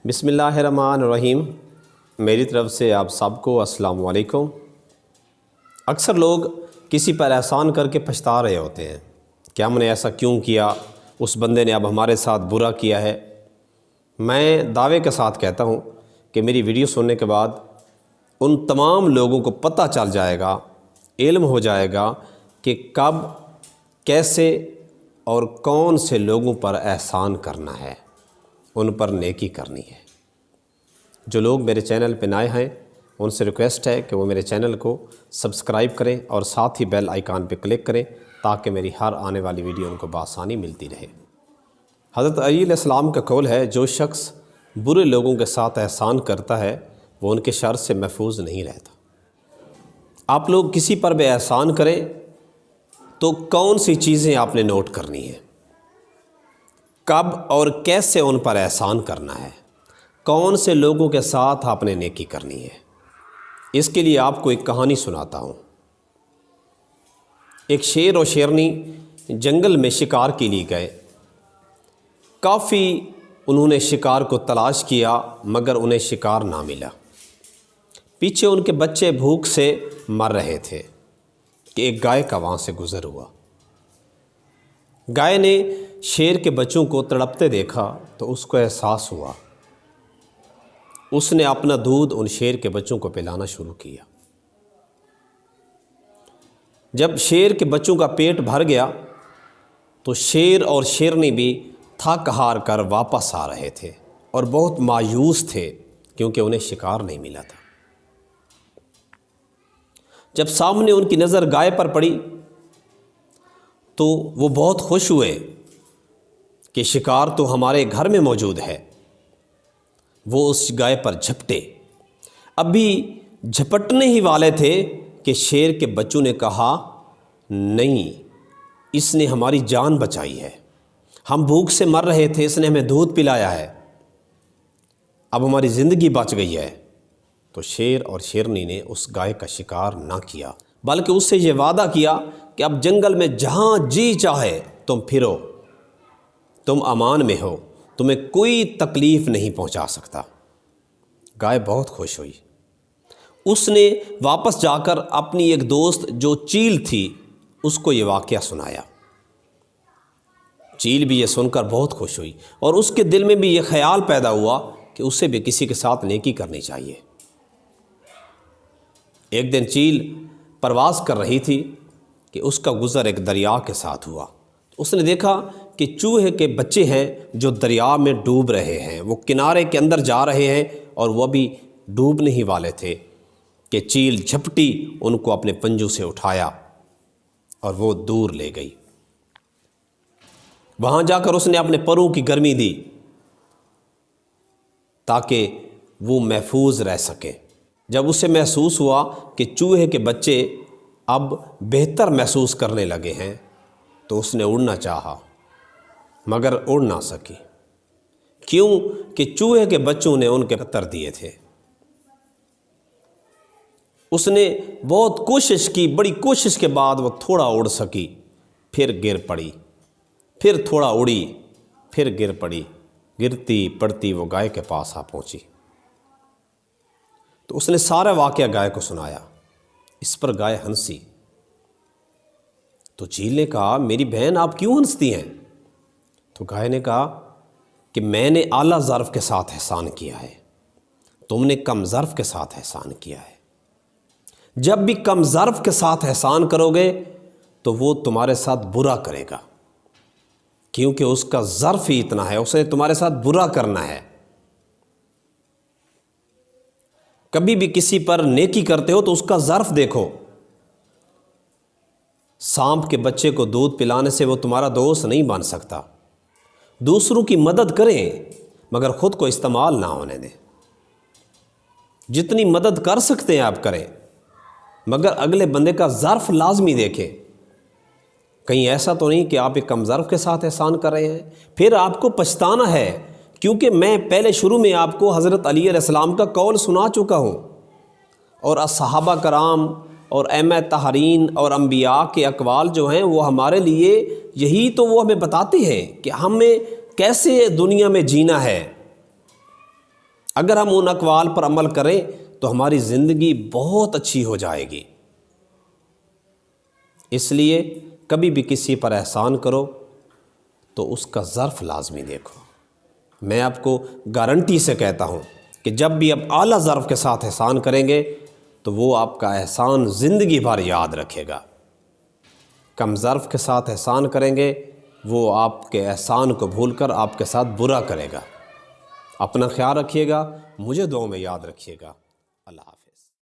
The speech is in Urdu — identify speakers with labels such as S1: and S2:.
S1: بسم اللہ الرحمن الرحیم۔ میری طرف سے آپ سب کو السلام علیکم۔ اکثر لوگ کسی پر احسان کر کے پچھتا رہے ہوتے ہیں کہ ہم نے ایسا کیوں کیا، اس بندے نے اب ہمارے ساتھ برا کیا ہے۔ میں دعوے کے ساتھ کہتا ہوں کہ میری ویڈیو سننے کے بعد ان تمام لوگوں کو پتہ چل جائے گا، علم ہو جائے گا کہ کب، کیسے اور کون سے لوگوں پر احسان کرنا ہے، ان پر نیکی کرنی ہے۔ جو لوگ میرے چینل پہ نئے ہیں ان سے ریکویسٹ ہے کہ وہ میرے چینل کو سبسکرائب کریں اور ساتھ ہی بیل آئیکن پہ کلک کریں تاکہ میری ہر آنے والی ویڈیو ان کو بآسانی ملتی رہے۔ حضرت علی علیہ السلام کا قول ہے، جو شخص برے لوگوں کے ساتھ احسان کرتا ہے وہ ان کے شر سے محفوظ نہیں رہتا۔ آپ لوگ کسی پر بھی احسان کریں تو کون سی چیزیں آپ نے نوٹ کرنی ہیں، کب اور کیسے ان پر احسان کرنا ہے، کون سے لوگوں کے ساتھ آپ نے نیکی کرنی ہے۔ اس کے لیے آپ کو ایک کہانی سناتا ہوں۔ ایک شیر اور شیرنی جنگل میں شکار کے لیے گئے۔ کافی انہوں نے شکار کو تلاش کیا مگر انہیں شکار نہ ملا۔ پیچھے ان کے بچے بھوک سے مر رہے تھے کہ ایک گائے کا وہاں سے گزر ہوا۔ گائے نے شیر کے بچوں کو تڑپتے دیکھا تو اس کو احساس ہوا۔ اس نے اپنا دودھ ان شیر کے بچوں کو پلانا شروع کیا۔ جب شیر کے بچوں کا پیٹ بھر گیا تو شیر اور شیرنی بھی تھک ہار کر واپس آ رہے تھے اور بہت مایوس تھے کیونکہ انہیں شکار نہیں ملا تھا۔ جب سامنے ان کی نظر گائے پر پڑی تو وہ بہت خوش ہوئے کہ شکار تو ہمارے گھر میں موجود ہے۔ وہ اس گائے پر جھپٹے۔ ابھی جھپٹنے ہی والے تھے کہ شیر کے بچوں نے کہا، نہیں، اس نے ہماری جان بچائی ہے، ہم بھوک سے مر رہے تھے، اس نے ہمیں دودھ پلایا ہے، اب ہماری زندگی بچ گئی ہے۔ تو شیر اور شیرنی نے اس گائے کا شکار نہ کیا بلکہ اس سے یہ وعدہ کیا کہ اب جنگل میں جہاں جی چاہے تم پھرو، تم امان میں ہو، تمہیں کوئی تکلیف نہیں پہنچا سکتا۔ گائے بہت خوش ہوئی۔ اس نے واپس جا کر اپنی ایک دوست جو چیل تھی اس کو یہ واقعہ سنایا۔ چیل بھی یہ سن کر بہت خوش ہوئی اور اس کے دل میں بھی یہ خیال پیدا ہوا کہ اسے بھی کسی کے ساتھ نیکی کرنی چاہیے۔ ایک دن چیل پرواز کر رہی تھی کہ اس کا گزر ایک دریا کے ساتھ ہوا۔ اس نے دیکھا کہ چوہے کے بچے ہیں جو دریا میں ڈوب رہے ہیں، وہ کنارے کے اندر جا رہے ہیں اور وہ بھی ڈوبنے ہی والے تھے کہ چیل جھپٹی، ان کو اپنے پنجوں سے اٹھایا اور وہ دور لے گئی۔ وہاں جا کر اس نے اپنے پروں کی گرمی دی تاکہ وہ محفوظ رہ سکے۔ جب اسے محسوس ہوا کہ چوہے کے بچے اب بہتر محسوس کرنے لگے ہیں تو اس نے اڑنا چاہا مگر اڑ نہ سکی۔ کیوں کہ چوہے کے بچوں نے ان کے کتر دیے تھے۔ اس نے بہت کوشش کی، بڑی کوشش کے بعد وہ تھوڑا اڑ سکی، پھر گر پڑی، پھر تھوڑا اڑی، پھر گر پڑی۔ گرتی پڑتی وہ گائے کے پاس آ پہنچی تو اس نے سارا واقعہ گائے کو سنایا۔ اس پر گائے ہنسی تو چیل نے کہا، میری بہن آپ کیوں ہنستی ہیں؟ تو گائے نے کہا کہ میں نے اعلیٰ ظرف کے ساتھ احسان کیا ہے، تم نے کم ظرف کے ساتھ احسان کیا ہے۔ جب بھی کم ظرف کے ساتھ احسان کرو گے تو وہ تمہارے ساتھ برا کرے گا کیونکہ اس کا ظرف ہی اتنا ہے، اسے تمہارے ساتھ برا کرنا ہے۔ کبھی بھی کسی پر نیکی کرتے ہو تو اس کا ظرف دیکھو۔ سانپ کے بچے کو دودھ پلانے سے وہ تمہارا دوست نہیں بن سکتا۔ دوسروں کی مدد کریں مگر خود کو استعمال نہ ہونے دیں۔ جتنی مدد کر سکتے ہیں آپ کریں مگر اگلے بندے کا ظرف لازمی دیکھیں۔ کہیں ایسا تو نہیں کہ آپ ایک کم ظرف کے ساتھ احسان کر رہے ہیں، پھر آپ کو پچھتانا ہے، کیونکہ میں پہلے شروع میں آپ کو حضرت علی علیہ السلام کا قول سنا چکا ہوں اور صحابہ کرام اور ائمہ طاہرین اور انبیاء کے اقوال جو ہیں وہ ہمارے لیے یہی تو وہ ہمیں بتاتے ہیں کہ ہمیں کیسے دنیا میں جینا ہے۔ اگر ہم ان اقوال پر عمل کریں تو ہماری زندگی بہت اچھی ہو جائے گی۔ اس لیے کبھی بھی کسی پر احسان کرو تو اس کا ظرف لازمی دیکھو۔ میں آپ کو گارنٹی سے کہتا ہوں کہ جب بھی آپ اعلیٰ ظرف کے ساتھ احسان کریں گے تو وہ آپ کا احسان زندگی بھر یاد رکھے گا۔ کم ظرف کے ساتھ احسان کریں گے وہ آپ کے احسان کو بھول کر آپ کے ساتھ برا کرے گا۔ اپنا خیال رکھیے گا، مجھے دعاؤں میں یاد رکھیے گا۔ اللہ حافظ۔